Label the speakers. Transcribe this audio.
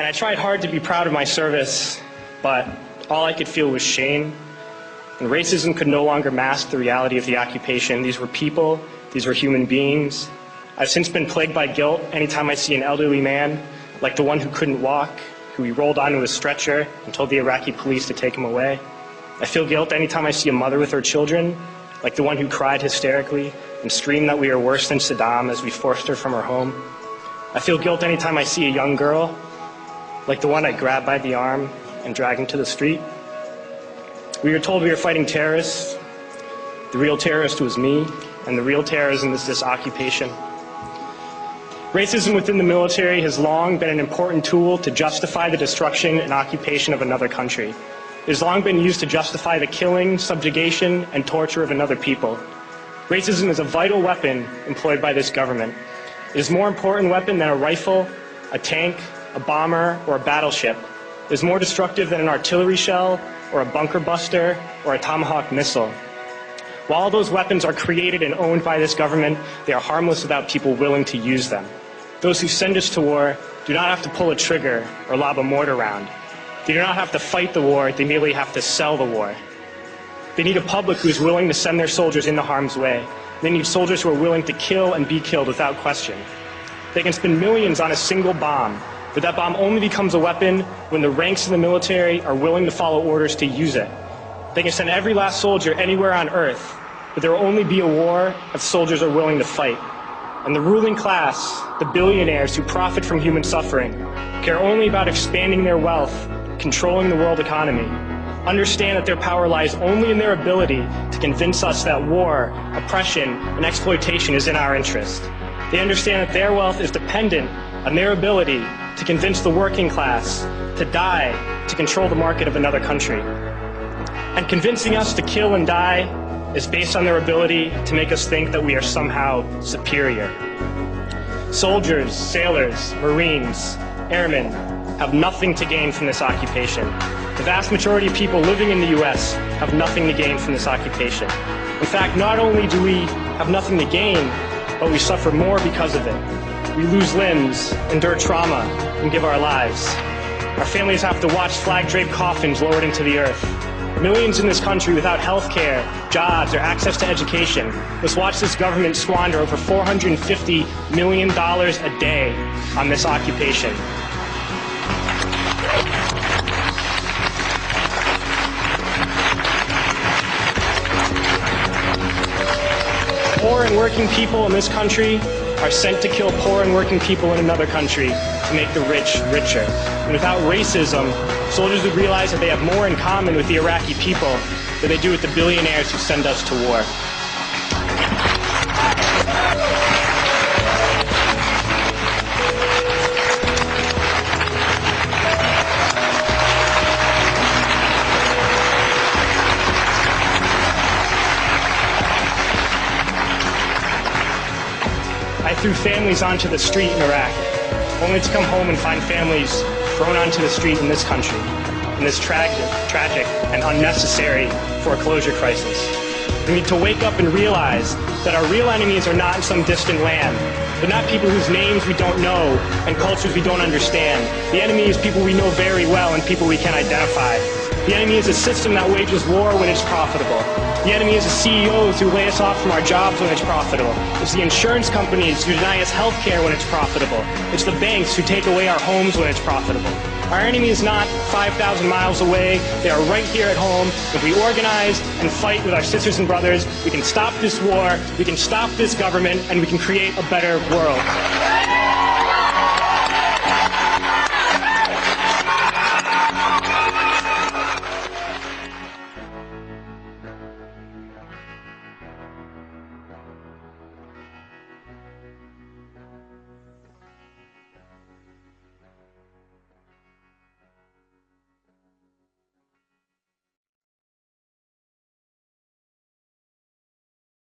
Speaker 1: And I tried hard to be proud of my service, but all I could feel was shame. And racism could no longer mask the reality of the occupation. These were people, these were human beings. I've since been plagued by guilt anytime I see an elderly man, like the one who couldn't walk, who he rolled onto a stretcher and told the Iraqi police to take him away. I feel guilt anytime I see a mother with her children, like the one who cried hysterically and screamed that we are worse than Saddam as we forced her from her home. I feel guilt anytime I see a young girl, like the one I grabbed by the arm and dragged into the street. We were told we were fighting terrorists. The real terrorist was me, and the real terrorism is this occupation. Racism within the military has long been an important tool to justify the destruction and occupation of another country. It has long been used to justify the killing, subjugation, and torture of another people. Racism is a vital weapon employed by this government. It is a more important weapon than a rifle, a tank, a bomber, or a battleship. It is more destructive than an artillery shell, or a bunker buster, or a Tomahawk missile. While those weapons are created and owned by this government, they are harmless without people willing to use them. Those who send us to war do not have to pull a trigger or lob a mortar round. They do not have to fight the war, they merely have to sell the war. They need a public who is willing to send their soldiers into harm's way. They need soldiers who are willing to kill and be killed without question. They can spend millions on a single bomb, but that bomb only becomes a weapon when the ranks of the military are willing to follow orders to use it. They can send every last soldier anywhere on earth, but there will only be a war if soldiers are willing to fight. And the ruling class, the billionaires who profit from human suffering, care only about expanding their wealth, controlling the world economy, understand that their power lies only in their ability to convince us that war, oppression, and exploitation is in our interest. They understand that their wealth is dependent on their ability to convince the working class to die to control the market of another country. And convincing us to kill and die is based on their ability to make us think that we are somehow superior. Soldiers, sailors, Marines, airmen have nothing to gain from this occupation. The vast majority of people living in the U.S. have nothing to gain from this occupation. In fact, not only do we have nothing to gain, but we suffer more because of it. We lose limbs, endure trauma, and give our lives. Our families have to watch flag-draped coffins lowered into the earth. Millions in this country without health care, jobs, or access to education must watch this government squander over $450 million a day on this occupation. Poor and working people in this country are sent to kill poor and working people in another country to make the rich richer. And without racism, soldiers would realize that they have more in common with the Iraqi people than they do with the billionaires who send us to war. I threw families onto the street in Iraq, only to come home and find families thrown onto the street in this country, in this tragic and unnecessary foreclosure crisis. We need to wake up and realize that our real enemies are not in some distant land. They're not people whose names we don't know and cultures we don't understand. The enemy is people we know very well and people we can identify. The enemy is a system that wages war when it's profitable. The enemy is the CEOs who lay us off from our jobs when it's profitable. It's the insurance companies who deny us health care when it's profitable. It's the banks who take away our homes when it's profitable. Our enemy is not 5,000 miles away. They are right here at home. If we organize and fight with our sisters and brothers, we can stop this war, we can stop this government, and we can create a better world.